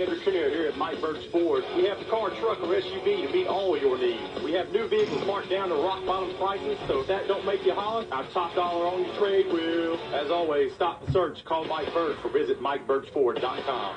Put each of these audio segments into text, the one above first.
Care here at Mike Burke's Ford. We have the car, truck, or SUV to meet all your needs. We have new vehicles marked down to rock bottom prices, so if that don't make you holler, our top dollar on your trade will. As always, stop the search, call Mike Burke, or visit MikeBurke'sFord.com.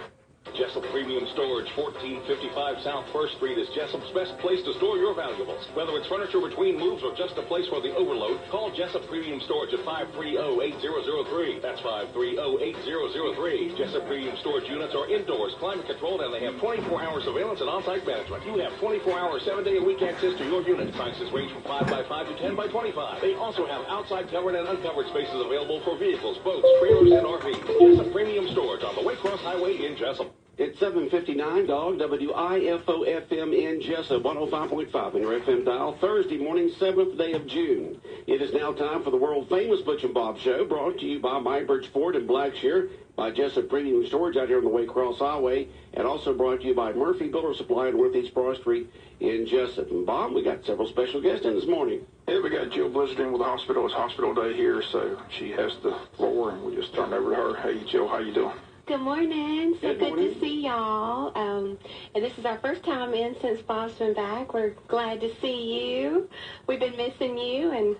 Jesup Premium Storage, 1455 South 1st Street is Jesup's best place to store your valuables. Whether it's furniture between moves or just a place for the overload, call Jesup Premium Storage at 530-8003. That's 530-8003. Jesup Premium Storage units are indoors, climate controlled, and they have 24-hour surveillance and on-site management. You have 24-hour, 7-day-a-week access to your unit. Sizes range from 5x5 to 10x25. They also have outside covered and uncovered spaces available for vehicles, boats, trailers, and RVs. Jesup Premium Storage on the Waycross Highway in Jesup. It's 7:59, dog, WIFO FM in Jesup, 105.5 in your FM dial, Thursday morning, 7th day of June. It is now time for the world-famous Butch and Bob Show, brought to you by Mike Burke's Ford in Blackshear, by Jesup Premium Storage out here on the Waycross Highway, and also brought to you by Murphy Builder Supply in Northeast Broad Street in Jesup. And Bob, we got several special guests in this morning. Yeah, we got Jill Blizzard in with the hospital. It's hospital day here, so she has the floor, and we just turn over to her. Hey, Jill, how you doing? Good morning. So Good morning. to see y'all. And this is our first time in since Bob's been back. We're glad to see you. We've been missing you, and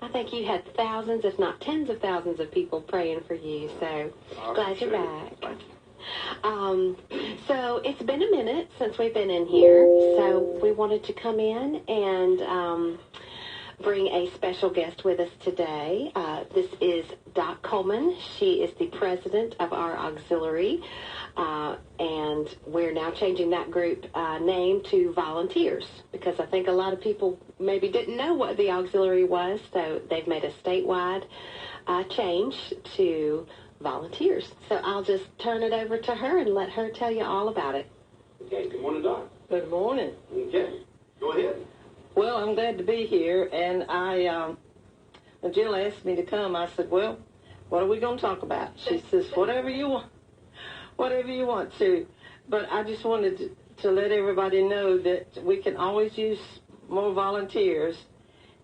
I think you had thousands, if not tens of thousands of people praying for you. So glad you're back. Thank you. So it's been a minute since we've been in here, so we wanted to come in and bring a special guest with us today. This is Doc Coleman. She is the president of our auxiliary, and we're now changing that group name to volunteers, because I think a lot of people maybe didn't know what the auxiliary was, so they've made a statewide change to volunteers. So I'll just turn it over to her and let her tell you all about it. Okay, good morning, Doc. Good morning. Okay, go ahead. Well, I'm glad to be here, and when Jill asked me to come, I said, well, what are we going to talk about? She says, whatever you want to. But I just wanted to let everybody know that we can always use more volunteers,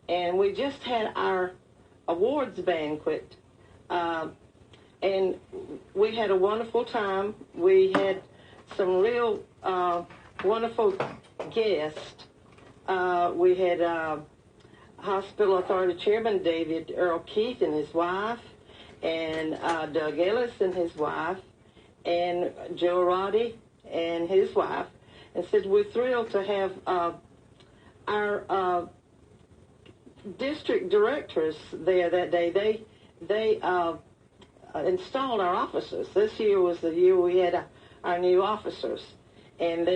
and we just had our awards banquet, and we had a wonderful time. We had some real wonderful guests. We had Hospital Authority Chairman David Earl Keith and his wife, and Doug Ellis and his wife, and Joe Roddy and his wife, and said we're thrilled to have our district directors there that day. They installed our officers. This year was the year we had our new officers, and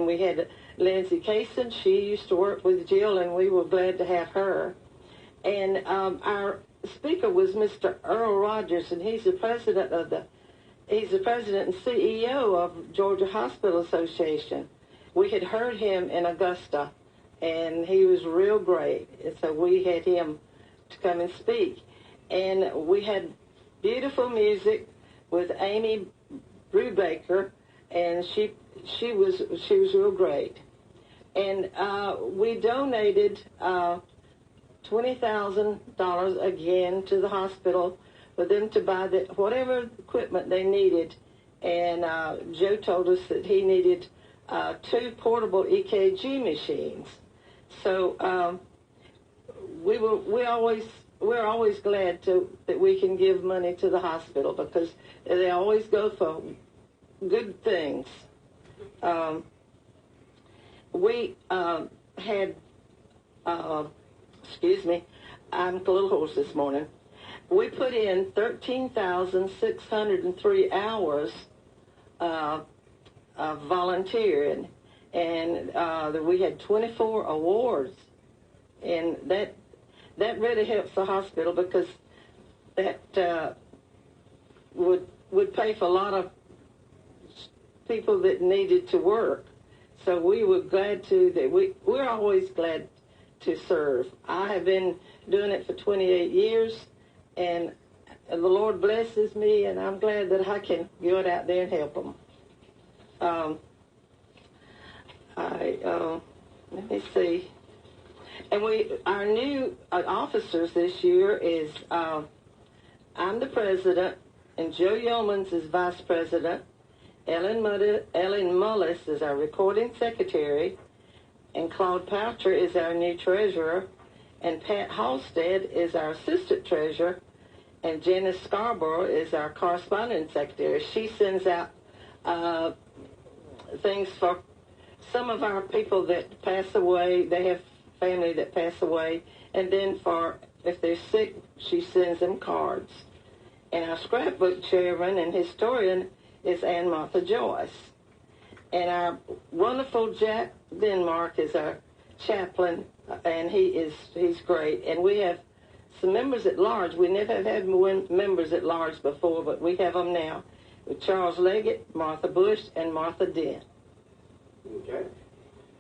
we had Lindsay Kaysen. She used to work with Jill, and we were glad to have her. And our speaker was Mr. Earl Rogers, and he's the president and CEO of Georgia Hospital Association. We had heard him in Augusta, and he was real great. And so we had him to come and speak. And we had beautiful music with Amy Brubaker, and she was real great. And we donated $20,000 again to the hospital for them to buy whatever equipment they needed. And Joe told us that he needed 2 portable EKG machines. So we're always glad that we can give money to the hospital, because they always go for good things. We had, I'm a little hoarse this morning. We put in 13,603 hours of volunteering, and we had 24 awards, and that really helps the hospital, because that would pay for a lot of people that needed to work. So we were glad we're always glad to serve. I have been doing it for 28 years, and the Lord blesses me, and I'm glad that I can go out there and help them. Let me see. And our new officers this year is, I'm the president, and Joe Yeomans is vice president, Ellen Mullis is our recording secretary, and Claude Poucher is our new treasurer, and Pat Halstead is our assistant treasurer, and Janice Scarborough is our correspondence secretary. She sends out things for some of our people that pass away. They have family that pass away, and then for if they're sick, she sends them cards. And our scrapbook chairman and historian is Ann Martha Joyce. And our wonderful Jack Denmark is our chaplain, and he's great. And we have some members at large. We never have had members at large before, but we have them now with Charles Leggett, Martha Bush, and Martha Dent. Okay.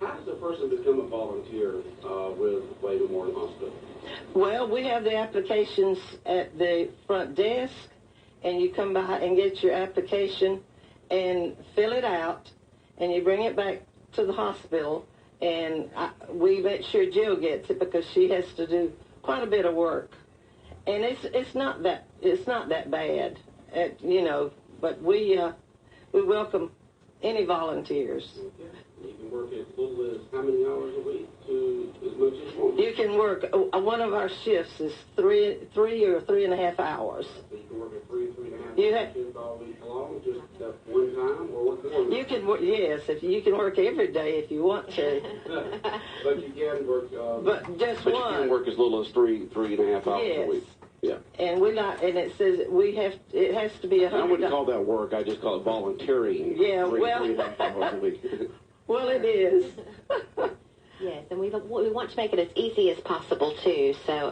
How does a person become a volunteer with Wade Memorial Hospital? Well, we have the applications at the front desk, and you come by and get your application and fill it out, and you bring it back to the hospital, and we make sure Jill gets it because she has to do quite a bit of work, and it's not that bad, But we welcome any volunteers. Okay. You can work as little as how many hours a week to as much as you want? You can work, one of our shifts is three or 3.5 hours. So you can work at 3.5 You hours shift all week long, just one time, or what more? You can work, yes, if you can work every day if you want to. But you can work. But just but one. you can work as little as 3.5 hours a week. Yeah. And and it says it has to be 100. I wouldn't call that work. I just call it volunteering. Yeah, 3.5 hours a week. Well, it is. Yes, and we want to make it as easy as possible, too. So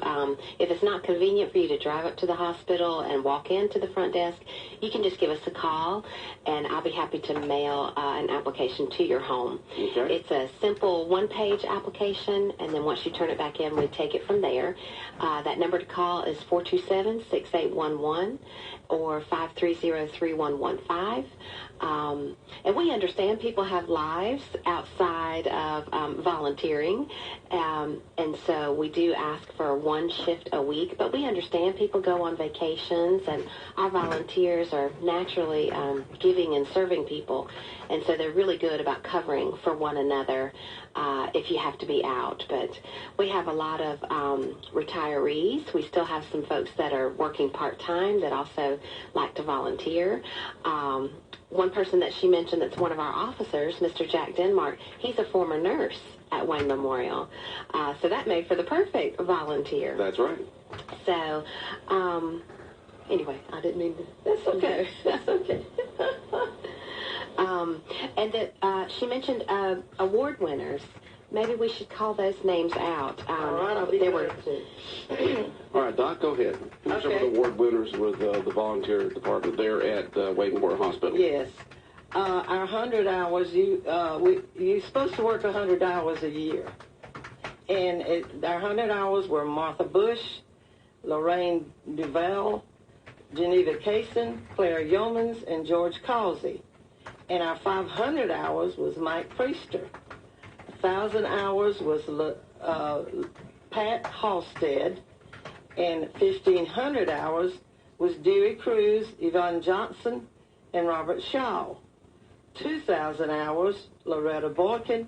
if it's not convenient for you to drive up to the hospital and walk into the front desk, you can just give us a call, and I'll be happy to mail an application to your home. Okay. It's a simple one-page application, and then once you turn it back in, we take it from there. That number to call is 427-6811 or 530-3115. And we understand people have lives outside of volunteering, and so we do ask for one shift a week, but we understand people go on vacations, and our volunteers are naturally giving and serving people, and so they're really good about covering for one another if you have to be out. But we have a lot of retirees. We still have some folks that are working part-time that also like to volunteer. One person that she mentioned that's one of our officers, Mr. Jack Denmark, he's a former nurse at Wayne Memorial. So that made for the perfect volunteer. That's right. So, anyway, I didn't mean to. That's okay. That's okay. And that she mentioned award winners. Maybe we should call those names out. All right, I'll be glad to. All right, Doc, go ahead. Who's some of the award winners with the volunteer department there at Wade Memorial Hospital? Yes. Our 100 hours, you're supposed to work 100 hours a year. And our 100 hours were Martha Bush, Lorraine Duval, Geneva Kaysen, Claire Yeomans, and George Causey. And our 500 hours was Mike Priester. 1,000 hours was Pat Halstead, and 1,500 hours was Dewey Cruz, Yvonne Johnson, and Robert Shaw. 2,000 hours, Loretta Boykin,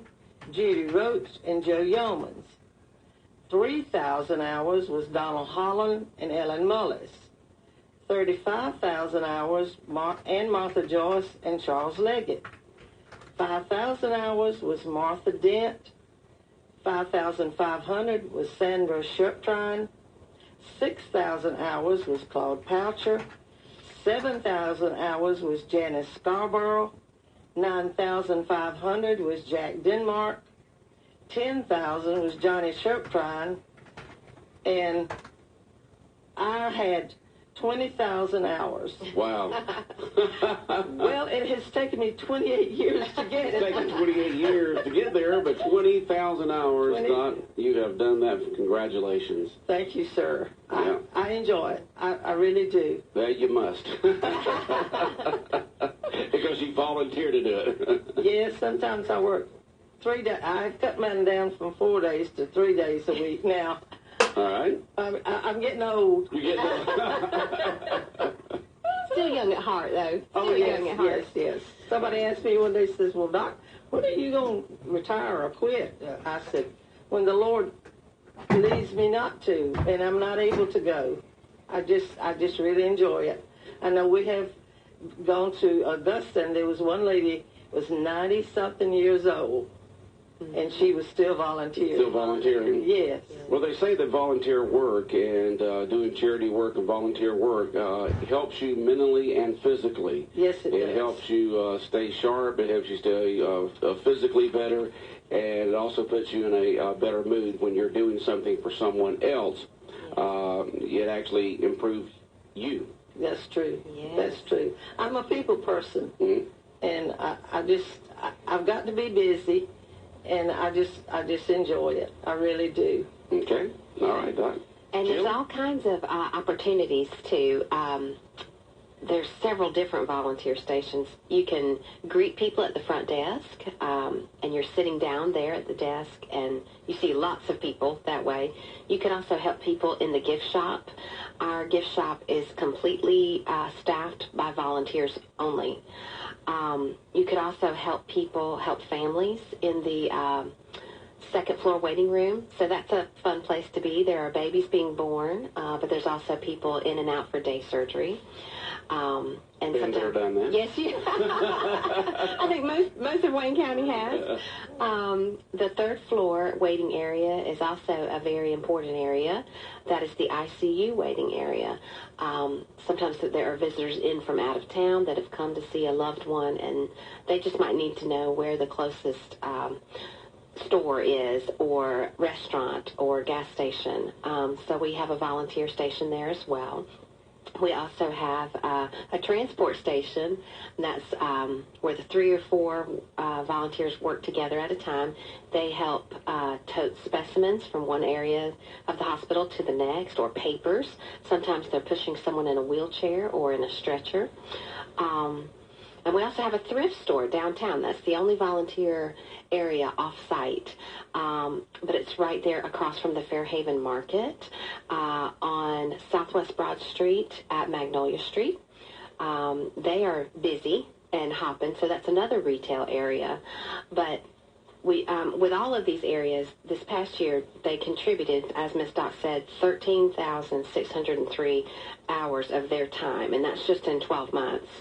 Judy Roach, and Joe Yeomans. 3,000 hours was Donald Holland and Ellen Mullis. 35,000 hours, Ann Martha Joyce and Charles Leggett. 5,000 hours was Martha Dent. 5,500 was Sandra Shuptrine. 6,000 hours was Claude Poucher. 7,000 hours was Janice Scarborough. 9,500 was Jack Denmark. 10,000 was Johnny Shuptrine. And I had 20,000 hours. Wow. Well, it has taken me 28 years to get it. It's taken 28 years to get there, but 20,000 hours, Doc, you have done that. Congratulations. Thank you, sir. Yeah. I enjoy it. I really do. Well, you must. Because you volunteer to do it. Yes, sometimes I work 3 days. I've cut mine down from 4 days to 3 days a week now. All right. I'm getting old. You get that. still young at heart, though. Oh, Still yes, young at heart. yes. Somebody asked me one day, says, well, Doc, when are you going to retire or quit? I said, when the Lord leads me not to, and I'm not able to go. I just really enjoy it. I know we have gone to Augusta, and there was one lady was 90-something years old, and she was still volunteering. Still volunteering? Yes. Well, they say that volunteer work and doing charity work and volunteer work helps you mentally and physically. Yes, it does. It helps you stay sharp. It helps you stay physically better. And it also puts you in a better mood when you're doing something for someone else. It actually improves you. That's true. Yes. That's true. I'm a people person, and I've got to be busy, and I just enjoy it. I really do. Okay. All right, Doc. And Jill? there's all kinds of opportunities, too. There's several different volunteer stations. You can greet people at the front desk, and you're sitting down there at the desk, and you see lots of people that way. You can also help people in the gift shop. Our gift shop is completely staffed by volunteers only. You could also help families in the second floor waiting room. So that's a fun place to be. There are babies being born, but there's also people in and out for day surgery. And Been there, done that. Yes, I think most of Wayne County has. The third floor waiting area is also a very important area. That is the ICU waiting area. Sometimes there are visitors in from out of town that have come to see a loved one, and they just might need to know where the closest store is, or restaurant, or gas station. So we have a volunteer station there as well. We also have a transport station, and that's where the 3 or 4 volunteers work together at a time. They help tote specimens from one area of the hospital to the next, or papers. Sometimes they're pushing someone in a wheelchair or in a stretcher. And we also have a thrift store downtown. That's the only volunteer area off-site. But it's right there across from the Fairhaven Market on Southwest Broad Street at Magnolia Street. They are busy and hopping, so that's another retail area. But we, with all of these areas, this past year, they contributed, as Ms. Doc said, 13,603 hours of their time, and that's just in 12 months.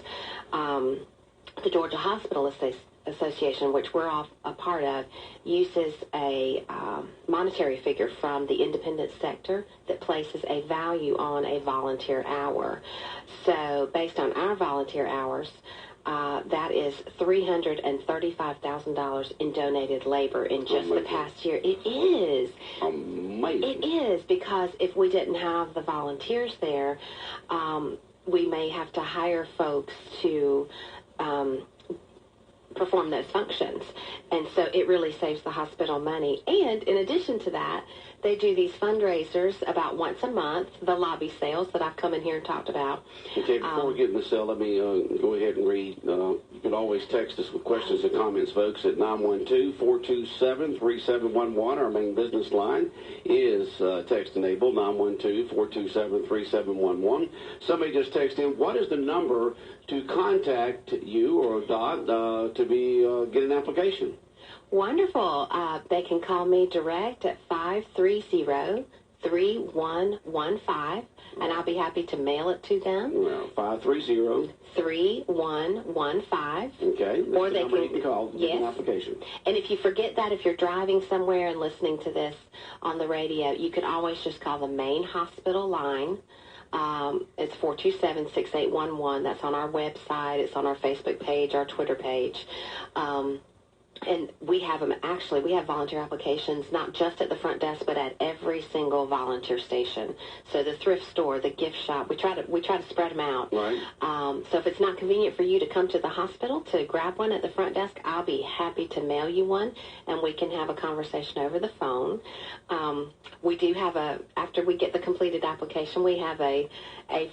The Georgia Hospital Association, which we're all a part of, uses a monetary figure from the independent sector that places a value on a volunteer hour. So based on our volunteer hours, that is $335,000 in donated labor in just the past year. It is. Amazing. It is, because if we didn't have the volunteers there, we may have to hire folks to perform those functions. And so it really saves the hospital money. And in addition to that, they do these fundraisers about once a month, the lobby sales that I've come in here and talked about. Okay, before we get in the cell, let me go ahead and read. You can always text us with questions and comments, folks, at 912-427-3711. Our main business line is text-enabled, 912-427-3711. Somebody just texted in, what is the number to contact you or Doc to get an application? Wonderful. They can call me direct at 530-3115, and I'll be happy to mail it to them. Well, 530-3115. Or Okay. That's the they number you can call to get an yes. application. And if you forget that, if you're driving somewhere and listening to this on the radio, you can always just call the main hospital line. It's 427-6811. That's on our website. It's on our Facebook page, our Twitter page. And we have them, actually, we have volunteer applications, not just at the front desk, but at every single volunteer station. So the thrift store, the gift shop, we try to spread them out. Right. So if it's not convenient for you to come to the hospital to grab one at the front desk, I'll be happy to mail you one, and we can have a conversation over the phone. We do have after we get the completed application, we have a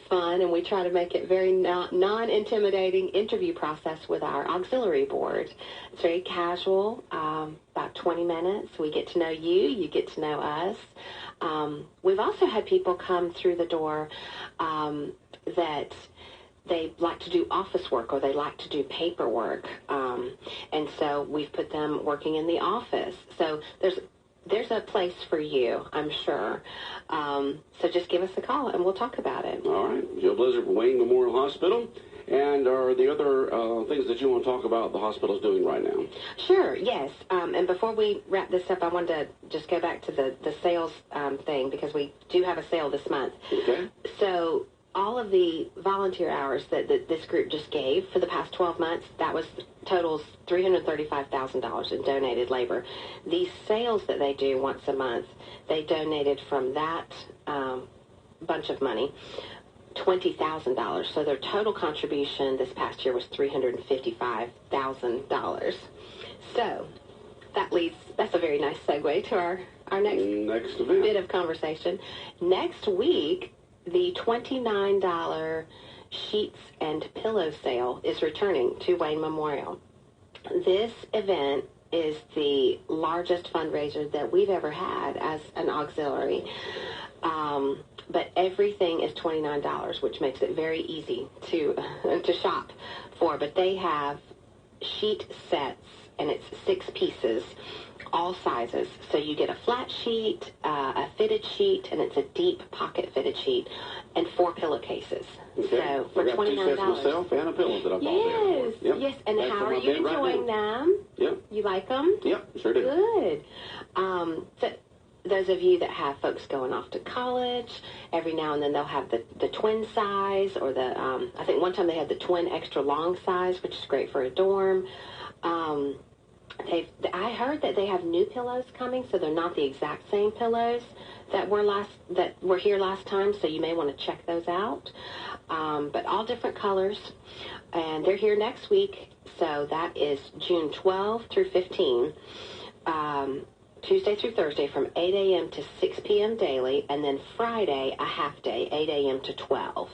fun, and we try to make it very non-intimidating interview process with our auxiliary board. It's very casual, about 20 minutes. We get to know you get to know us. We've also had people come through the door that they like to do office work or they like to do paperwork. And so we've put them working in the office. So there's a place for you, I'm sure. So just give us a call and we'll talk about it. All right. Joe Blizzard from Wayne Memorial Hospital. And are the other things that you want to talk about the hospital's doing right now? Sure, yes. And before we wrap this up, I wanted to just go back to the sales thing because we do have a sale this month. Okay. So all of the volunteer hours that this group just gave for the past 12 months, that was totals $335,000 in donated labor. These sales that they do once a month, they donated from that bunch of money $20,000. So their total contribution this past year was $355,000. So that's a very nice segue to our next bit of conversation. Next week, the $29 sheets and pillow sale is returning to Wayne Memorial. This event is the largest fundraiser that we've ever had as an auxiliary. But everything is $29, which makes it very easy to shop for. But they have sheet sets, and it's 6 pieces, all sizes. So you get a flat sheet, a fitted sheet, and it's a deep pocket fitted sheet, and 4 pillowcases. Okay. So for $29. 2 sets myself and a pillow that I bought there. Yes, yes. And That's how on are my you bed right enjoying now. them? Yep. You like them? Yep, sure do. Good. So those of you that have folks going off to college, every now and then they'll have the twin size or the, I think one time they had the twin extra long size, which is great for a dorm. I heard that they have new pillows coming, so they're not the exact same pillows that were here last time, so you may want to check those out. But all different colors, and they're here next week, so that is June 12 through 15. Tuesday through Thursday from 8 a.m. to 6 p.m. daily, and then Friday, a half day, 8 a.m. to 12.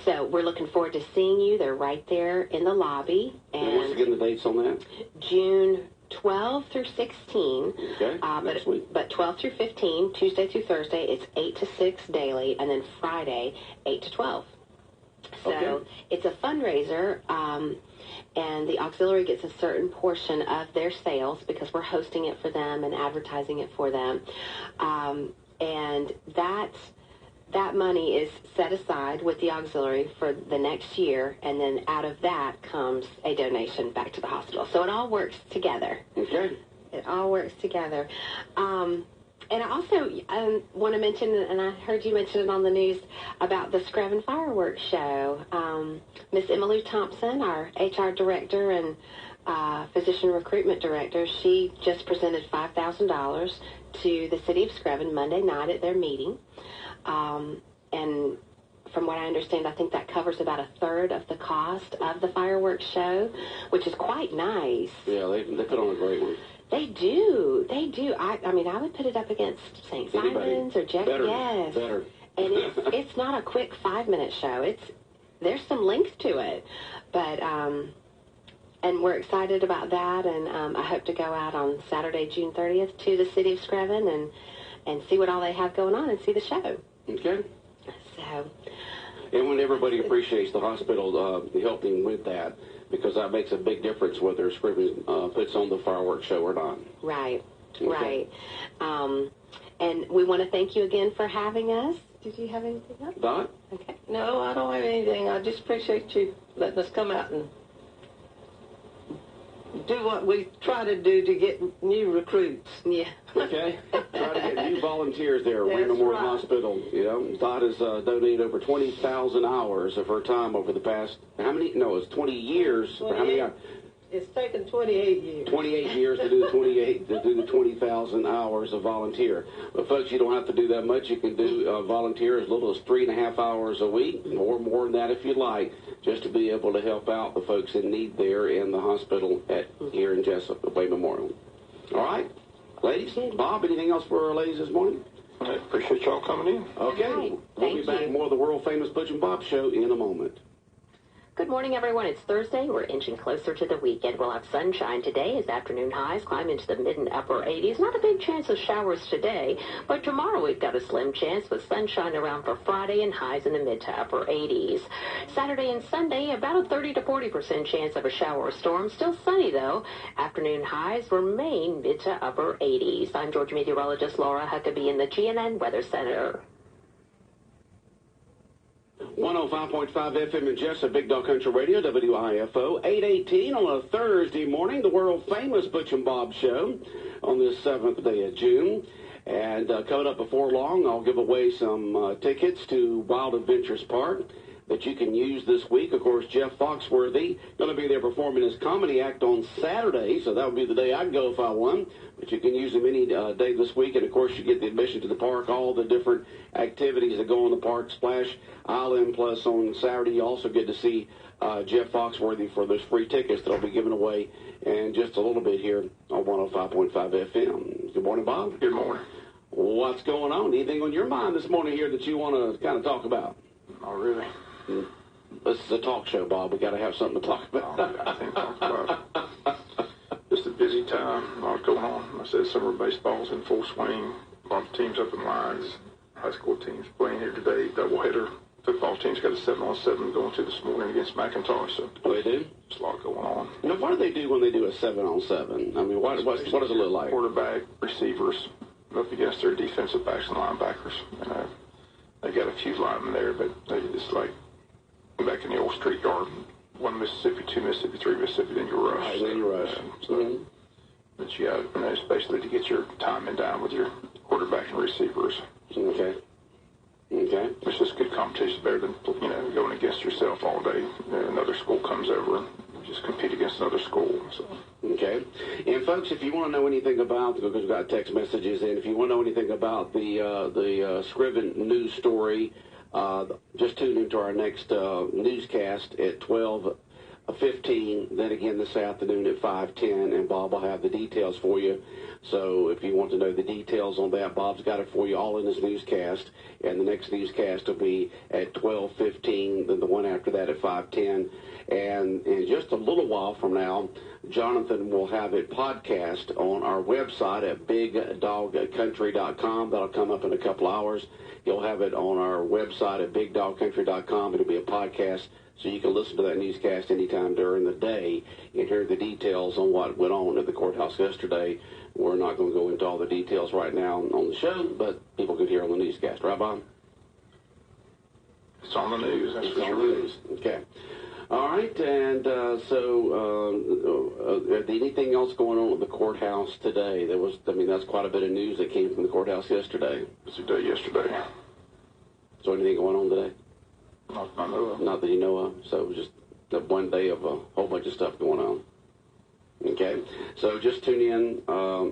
So we're looking forward to seeing you. They're right there in the lobby. And once again, the dates on that? June 12 through 16. Okay, next week. But 12 through 15, Tuesday through Thursday, it's 8 to 6 daily, and then Friday, 8 to 12. So It's a fundraiser, and the auxiliary gets a certain portion of their sales because we're hosting it for them and advertising it for them. And that money is set aside with the auxiliary for the next year, and then out of that comes a donation back to the hospital. So it all works together. Okay. It all works together. And I also want to mention, and I heard you mention it on the news, about the Screven Fireworks Show. Miss Emily Thompson, our HR director and physician recruitment director, she just presented $5,000 to the city of Screven Monday night at their meeting. And from what I understand, I think that covers about a third of the cost of the fireworks show, which is quite nice. Yeah, they put on a great one. They do. I mean, I would put it up against St. Simon's or Jack. Yes. Better. And it's not a quick 5-minute show. There's some length to it, but and we're excited about that. And I hope to go out on Saturday, June 30th, to the city of Screven and see what all they have going on and see the show. Okay. So. And when everybody appreciates the hospital helping with that, because that makes a big difference whether Scriven puts on the fireworks show or not. Right, okay. Right. And we want to thank you again for having us. Did you have anything else? Dot? Okay. No, I don't have anything. I just appreciate you letting us come out and do what we try to do to get new recruits. Yeah. Okay. Try to get new volunteers there at Wayne Memorial Hospital. Yeah. Dot has donated over 20,000 hours of her time over the past, how many? No, it's 20 years. For how many hours? It's taken 28 years. 28 years to do the 20,000 hours of volunteer. But folks, you don't have to do that much. You can do volunteer as little as 3.5 hours a week, or more than that if you like, just to be able to help out the folks in need there in the hospital here in Jesup at Wayne Memorial. All right, ladies. Bob, anything else for our ladies this morning? I appreciate y'all coming in. Okay, Right. we'll be back you. more of the world famous Butch and Bob Show in a moment. Good morning, everyone. It's Thursday. We're inching closer to the weekend. We'll have sunshine today as afternoon highs climb into the mid and upper 80s. Not a big chance of showers today, but tomorrow we've got a slim chance with sunshine around for Friday and highs in the mid to upper 80s. Saturday and Sunday, about a 30 to 40% chance of a shower or storm. Still sunny, though. Afternoon highs remain mid to upper 80s. I'm Georgia meteorologist Laura Huckabee in the GNN Weather Center. 105.5 FM in Jesup, Big Dog Country Radio, WIFO, 8:18 on a Thursday morning, the world-famous Butch and Bob Show on this 7th day of June. And coming up before long, I'll give away some tickets to Wild Adventures Park that you can use this week. Of course, Jeff Foxworthy going to be there performing his comedy act on Saturday, so that would be the day I'd go if I won. But you can use him any day this week, and of course you get the admission to the park, all the different activities that go in the park, Splash Island, plus on Saturday you also get to see Jeff Foxworthy for those free tickets that I'll be giving away in just a little bit here on 105.5 FM. Good morning, Bob. Good morning. What's going on? Anything on your mind this morning here that you want to kind of talk about? Not really. This is a talk show, Bob. We got to have something to talk about. I think talk about just a busy time. A lot going on. I said summer baseball's in full swing. A lot of teams up in lines. High school teams playing here today. Doubleheader. Football team's got a 7-on-7 going to this morning against McIntosh. So they do? There's a lot going on. Now, what do they do when they do a 7-on-7? I mean, what does it look like? Quarterback, receivers up against their defensive backs and linebackers. They got a few linemen there, but they just like back in the old street yard, 1 Mississippi, 2 Mississippi, 3 Mississippi, then you rush. Then you rush. But it's basically to get your timing down with your quarterback and receivers. Okay. It's just good competition, better than going against yourself all day. Another school comes over and you just compete against another school. So. Okay. And folks, if you want to know anything about, because we've got text messages in, if you want to know anything about the Scriven news story, just tune into our next newscast at 12:15. Then again this afternoon at 5:10, and Bob will have the details for you. So if you want to know the details on that, Bob's got it for you all in his newscast. And the next newscast will be at 12:15. Then the one after that at 5:10. And in just a little while from now, Jonathan will have it podcast on our website at bigdogcountry.com. That'll come up in a couple hours. He'll have it on our website at bigdogcountry.com. It'll be a podcast, so you can listen to that newscast anytime during the day and hear the details on what went on at the courthouse yesterday. We're not going to go into all the details right now on the show, but people can hear on the newscast. Right, Bob? It's on the news. That's it's on the news. Okay. All right, and anything else going on at the courthouse today? That's quite a bit of news that came from the courthouse yesterday. Busy day yesterday. So anything going on today? Not that I know of. Not that you know of. So it was just one day of a whole bunch of stuff going on. Okay, so just tune in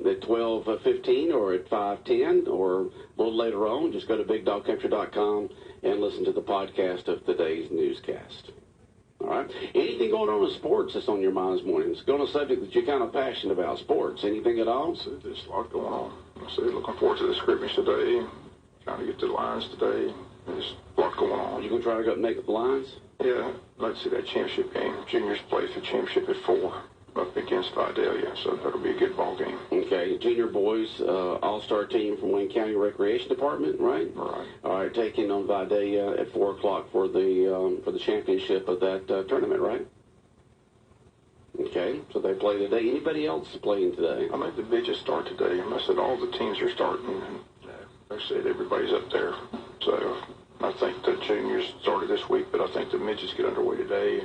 at 12:15 or at 5:10 or a little later on. Just go to bigdogcountry.com and listen to the podcast of today's newscast. All right. Anything going on in sports that's on your mind this morning? It's going on a subject that you're kind of passionate about, sports. Anything at all? So there's a lot going on. Looking forward to the scrimmage today. Trying to get to the lines today. There's a lot going on. Are you going to try to go make the lines? Yeah. I'd like to see that championship game. Juniors play for championship at 4 up against Vidalia, so that'll be a good ball game. Okay. Junior boys, all-star team from Wayne County Recreation Department, right? Right. All right. Taking on Vidalia at 4 o'clock for the championship of that tournament, right? Okay. So they play today. Anybody else playing today? I think the midgets start today. I said all the teams are starting, and they said everybody's up there. So I think the juniors started this week, but I think the midgets get underway today.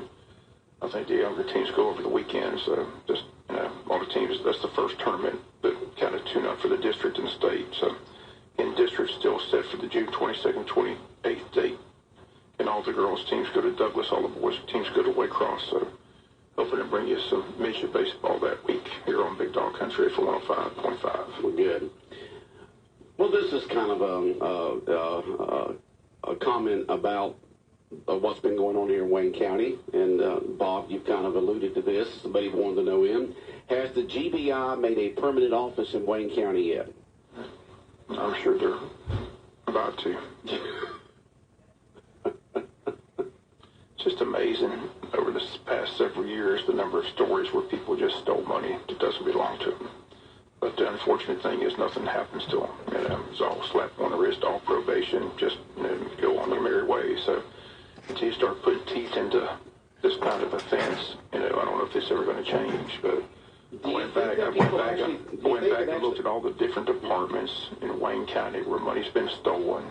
I think the younger teams go over the weekend. So just, a lot of teams, that's the first tournament that kind of tune up for the district and the state. So in district still set for the June 22nd, 28th date. And all the girls teams go to Douglas, all the boys teams go to Waycross. So hoping to bring you some midget baseball that week here on Big Dog Country for 105.5. We're good. Well, this is kind of a comment about what's been going on here in Wayne County. And, Bob, you've kind of alluded to this. Somebody wanted to know him. Has the GBI made a permanent office in Wayne County yet? I'm sure they're about to. It's just amazing. this past several years, the number of stories where people just stole money that doesn't belong to them. But the unfortunate thing is nothing happens to them. It's all slap on the wrist, all probation, just go on your merry way. So until you start putting teeth into this kind of offense, I don't know if this is ever going to change. But I went back and looked at all the different departments in Wayne County where money's been stolen.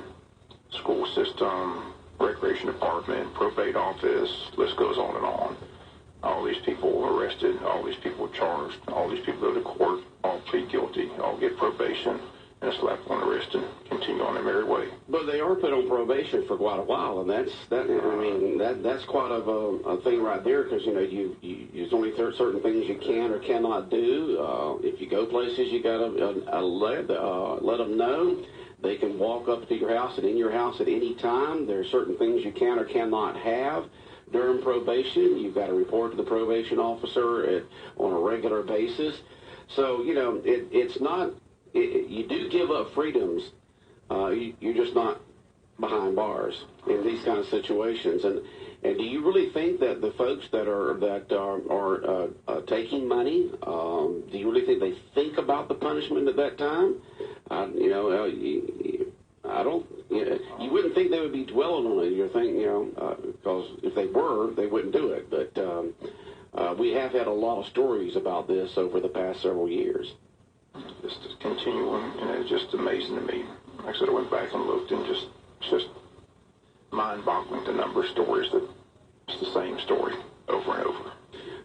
School system, recreation department, probate office, list goes on and on. All these people arrested, all these people charged, all these people go to court, all plead guilty, all get probation, and a slap on the wrist and continue on their merry way. But they are put on probation for quite a while, and that's quite a thing right there, because there's only certain things you can or cannot do. If you go places, you gotta let them know. They can walk up to your house and in your house at any time. There are certain things you can or cannot have during probation. You've got to report to the probation officer on a regular basis. So, it's not, you do give up freedoms. You're just not behind bars in these kind of situations. And do you really think that the folks that are taking money, do you really think they think about the punishment at that time? I don't. You wouldn't think they would be dwelling on it. You're thinking, because if they were, they wouldn't do it. But we have had a lot of stories about this over the past several years. Just continuing, it's just amazing to me. Like I said, I went back and looked, and it's just mind-boggling the number of stories that it's the same story over and over.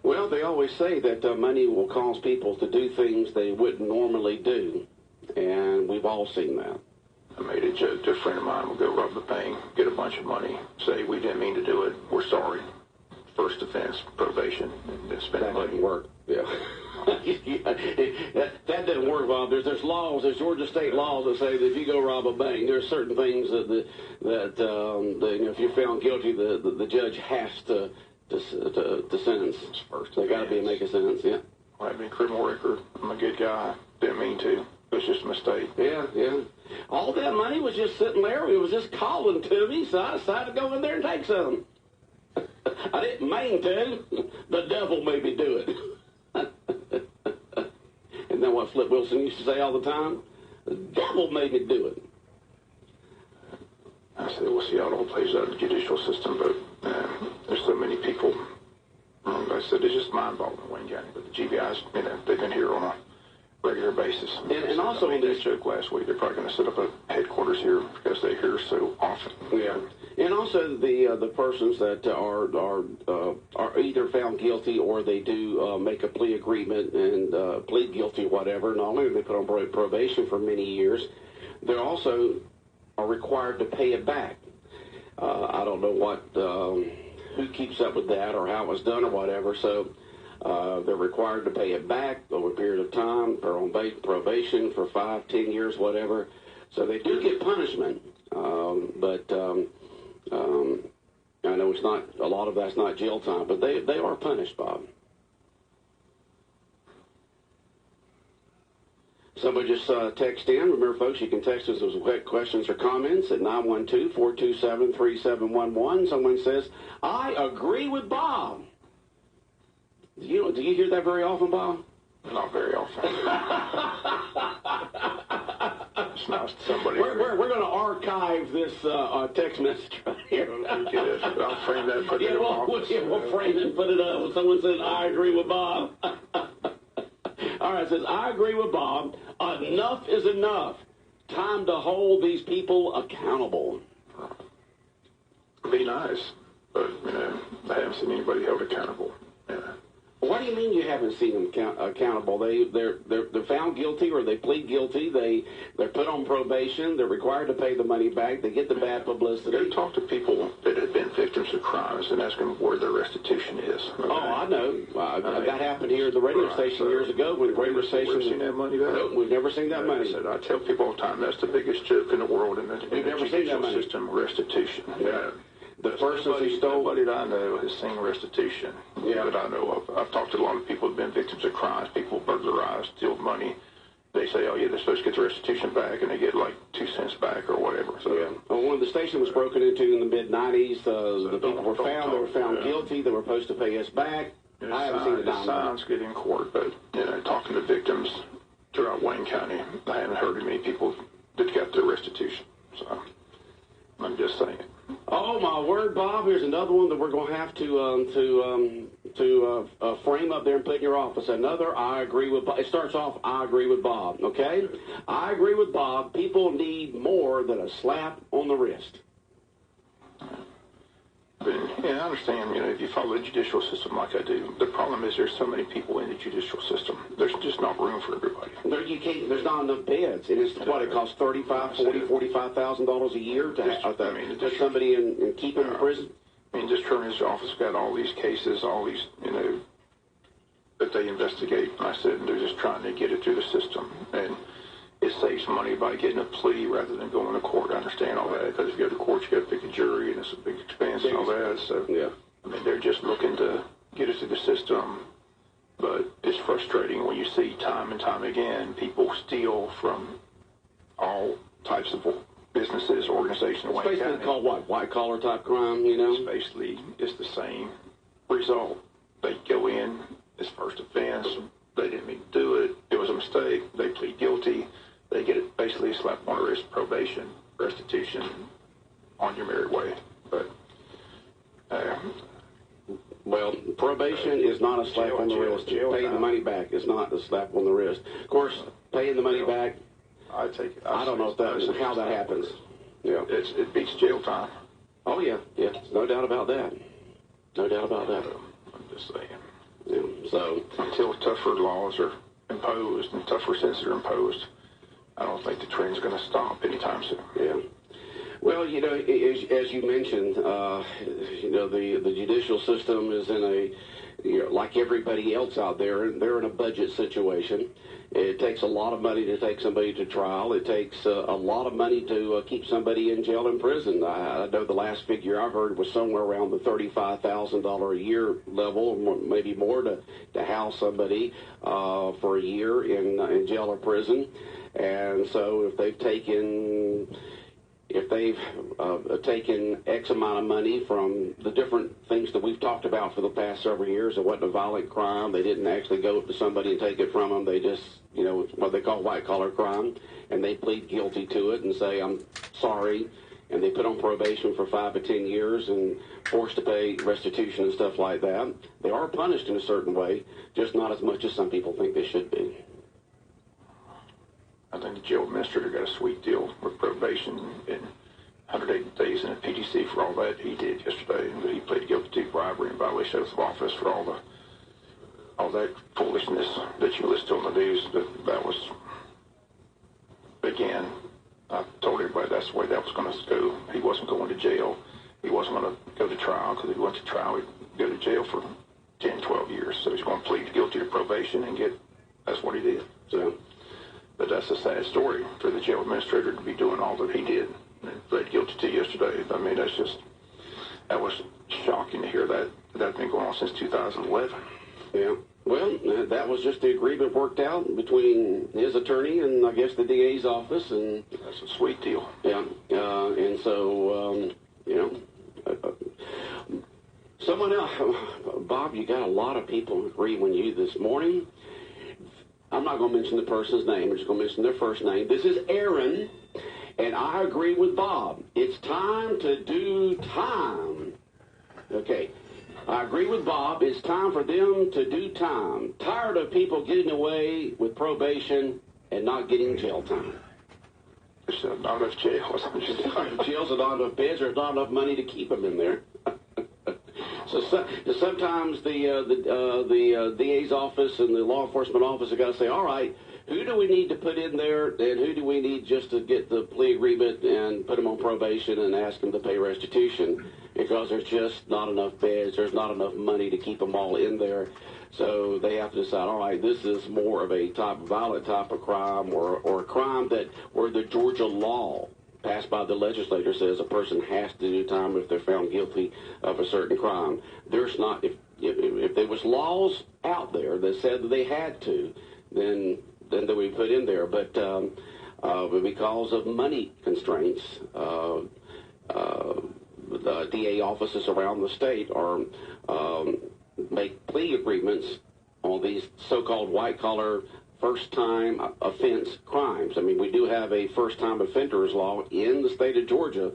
Well, they always say that money will cause people to do things they wouldn't normally do, and we've all seen that. I made a joke to a friend of mine. We'll go rob the bank, get a bunch of money, say we didn't mean to do it, we're sorry. First offense, probation, and then spend money. That doesn't work. Yeah. that doesn't work, Bob. There's laws, there's Georgia state laws that say that if you go rob a bank, there's certain things that if you're found guilty, the judge has to sentence. First they got to make a sentence. Yeah. I have a criminal record. I'm a good guy. Didn't mean to. It was just a mistake. Yeah. All that money was just sitting there. It was just calling to me, so I decided to go in there and take some. I didn't mean to. The devil made me do it. Isn't that what Flip Wilson used to say all the time? The devil made me do it. I said, we'll see how it all plays out in the judicial system, but there's so many people. I said, it's just mind-boggling, Wayne County. But the GBIs, they've been here on a regular basis. And also in this joke last week, they're probably going to set up a headquarters here because they're here so often. Yeah. And also the persons that are either found guilty or they do make a plea agreement and plead guilty or whatever. Not only are they put on probation for many years, they also are required to pay it back. I don't know who keeps up with that or how it was done or whatever. So they're required to pay it back over a period of time. They're on probation for 5, 10 years, whatever. So they do get punishment, but I know it's not, a lot of that's not jail time, but they are punished, Bob. Somebody just text in. Remember, folks, you can text us with questions or comments at 912-427-3711. Someone says, I agree with Bob. Do you hear that very often, Bob? Not very often. It's nice to somebody. We're going to archive this text message right here. I'll frame that and put it in my office. We'll frame it and put it up. Someone says, I agree with Bob. All right, it says, I agree with Bob. Enough is enough. Time to hold these people accountable. Be nice, but, I haven't seen anybody held accountable. What do you mean you haven't seen them accountable? They're found guilty or they plead guilty. They're put on probation. They're required to pay the money back. They get the bad publicity. They talk to people that have been victims of crimes and ask them where their restitution is. Okay? Oh, I know. That happened here at the radio station years ago when the radio station. We've seen that money back. No, we've never seen that money. I tell people all the time that's the biggest joke in the world in the judicial system, restitution. Yeah. The person who stole. Nobody that I know has seen restitution that I know of. I've talked to a lot of people who have been victims of crimes, people burglarized, steal money. They say, oh, yeah, they're supposed to get the restitution back, and they get like 2 cents back or whatever. So, Well, when the station was broken into in the mid-'90s, the people were found. They were found guilty. They were supposed to pay us back. I haven't seen the dime. Signs get in court, but talking to victims throughout Wayne County, I haven't heard of many people that got their restitution. So I'm just saying. Oh my word, Bob! Here's another one that we're going to have to frame up there and put in your office. Another, I agree with. It starts off, I agree with Bob. Okay, I agree with Bob. People need more than a slap on the wrist. But, I understand, if you follow the judicial system like I do, the problem is there's so many people in the judicial system. There's just not room for everybody. There's not enough beds. And it's what it costs $45,000 a year to somebody and keep them in prison. I mean, this attorney's office got all these cases, all these, that they investigate. And I said, they're just trying to get it through the system. And it saves money by getting a plea rather than going to court. I understand all that, because if you go to court, you got to pick a jury, and it's a big expense and all that. So, yeah. I mean, they're just looking to get it through the system. But it's frustrating when you see time and time again people steal from all types of businesses, organizations. It's basically called what? White-collar type crime, It's basically, it's the same result. They go in, it's first offense. They didn't mean to do it. It was a mistake. They plead guilty. They get it basically a slap on the wrist, probation, restitution, on your merry way. But, well, probation is not a slap on the wrist. Paying the money back is not a slap on the wrist. Of course, paying the money back, I take it. I don't know how that happens. Yeah, it beats jail time. Oh yeah, no doubt about that. No doubt about that. I'm just saying. Yeah, so until tougher laws are imposed and tougher sentences are imposed, I don't think the trend's going to stop anytime soon. Yeah. Well, as you mentioned, the judicial system is in a, like everybody else out there, they're in a budget situation. It takes a lot of money to take somebody to trial. It takes a lot of money to keep somebody in jail and prison. I know the last figure I heard was somewhere around the $35,000 a year level, maybe more, to house somebody for a year in jail or prison. And so if they've taken X amount of money from the different things that we've talked about for the past several years, it wasn't a violent crime. They didn't actually go up to somebody and take it from them. They just, what they call white-collar crime, and they plead guilty to it and say, I'm sorry, and they put on probation for 5 to 10 years and forced to pay restitution and stuff like that. They are punished in a certain way, just not as much as some people think they should be. I think the jail administrator got a sweet deal with probation and 180 days in a PDC for all that he did yesterday. He pleaded guilty to bribery and violation of office for all that foolishness that you list on the news. That was, again, I told everybody that's the way that was going to go. He wasn't going to jail. He wasn't going to go to trial, because if he went to trial, he'd go to jail for 10, 12 years. So he's going to plead guilty to probation and that's what he did. So. But that's a sad story for the jail administrator to be doing all that he did and pled guilty to yesterday. I mean, that was shocking to hear that. That's been going on since 2011. Yeah. Well, that was just the agreement worked out between his attorney and, I guess, the DA's office. And that's a sweet deal. Yeah. And so, someone else, Bob, you got a lot of people agreeing with you this morning. I'm not going to mention the person's name. I'm just going to mention their first name. This is Aaron, and I agree with Bob. It's time to do time. Okay. I agree with Bob. It's time for them to do time. Tired of people getting away with probation and not getting jail time. There's not enough jails. Jails are not enough beds. There's not enough money to keep them in there. So sometimes the DA's office and the law enforcement office have got to say, all right, who do we need to put in there, and who do we need just to get the plea agreement and put them on probation and ask them to pay restitution, because there's just not enough beds, there's not enough money to keep them all in there. So they have to decide, all right, this is more of a violent type of crime, or a crime where the Georgia law passed by the legislature says a person has to do time if they're found guilty of a certain crime. There's not, if there was laws out there that said that they had to, then they would be put in there. But because of money constraints, the DA offices around the state are make plea agreements on these so-called white-collar first-time offense crimes. I mean, we do have a first-time offenders law in the state of Georgia.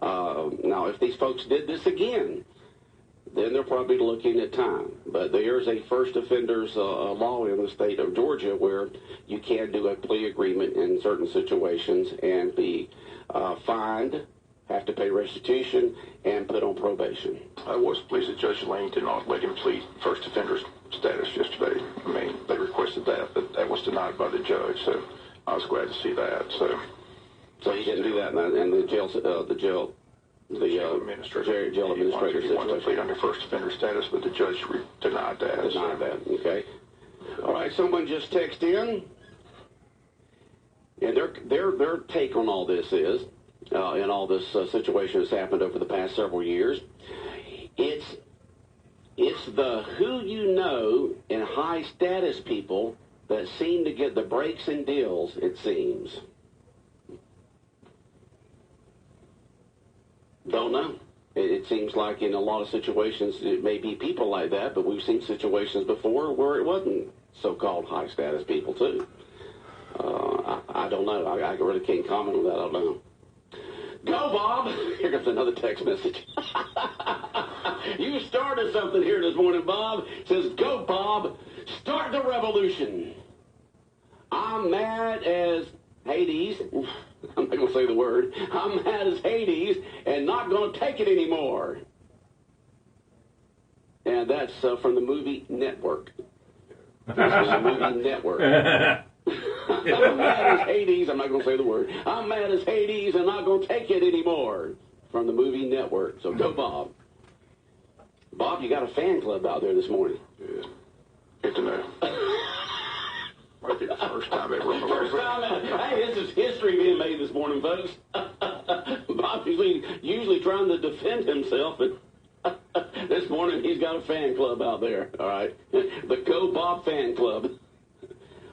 Now, if these folks did this again, then they're probably looking at time. But there's a first offenders law in the state of Georgia where you can do a plea agreement in certain situations and be fined, have to pay restitution, and put on probation. I was pleased that Judge Lane did not let him plead first offender's status yesterday. I mean, they requested that, but that was denied by the judge, so I was glad to see that. So he didn't do that, and the jail administrator. Jail administrator He wanted to plead under first offender status, but the judge denied that. Denied that, okay. All right, someone just texted in, and their take on all this is, and all this situation has happened over the past several years, it's the who you know and high status people that seem to get the breaks and deals, it seems. Don't know. It seems like in a lot of situations it may be people like that, but we've seen situations before where it wasn't so-called high-status people, too. I don't know. I really can't comment on that. I don't know. Go, Bob! Here comes another text message. You started something here this morning, Bob. It says, go, Bob. Start the revolution. I'm mad as Hades. I'm not going to say the word. I'm mad as Hades and not going to take it anymore. And that's from the movie Network. This is the movie Network. I'm mad as Hades. I'm not going to say the word. I'm mad as Hades and not going to take it anymore. From the movie Network. So go, Bob. Bob, you got a fan club out there this morning. Yeah. Good to know. Might be the first time ever on the First time. Hey, this is history being made this morning, folks. Bob's usually trying to defend himself, and this morning he's got a fan club out there. All right, the Go Bob fan club.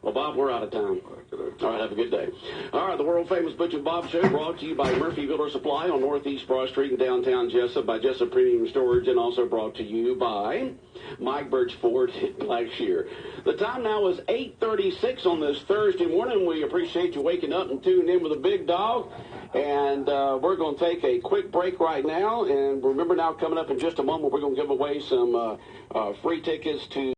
Well, Bob, we're out of time. All right, have a good day. All right, the world-famous Butch and Bob Show brought to you by Murphy Builder Supply on Northeast Broad Street in downtown Jesup, by Jesup Premium Storage, and also brought to you by Mike Birch Ford in Blackshear. The time now is 8:36 on this Thursday morning. We appreciate you waking up and tuning in with the big dog. And we're going to take a quick break right now. And remember now, coming up in just a moment, we're going to give away some free tickets to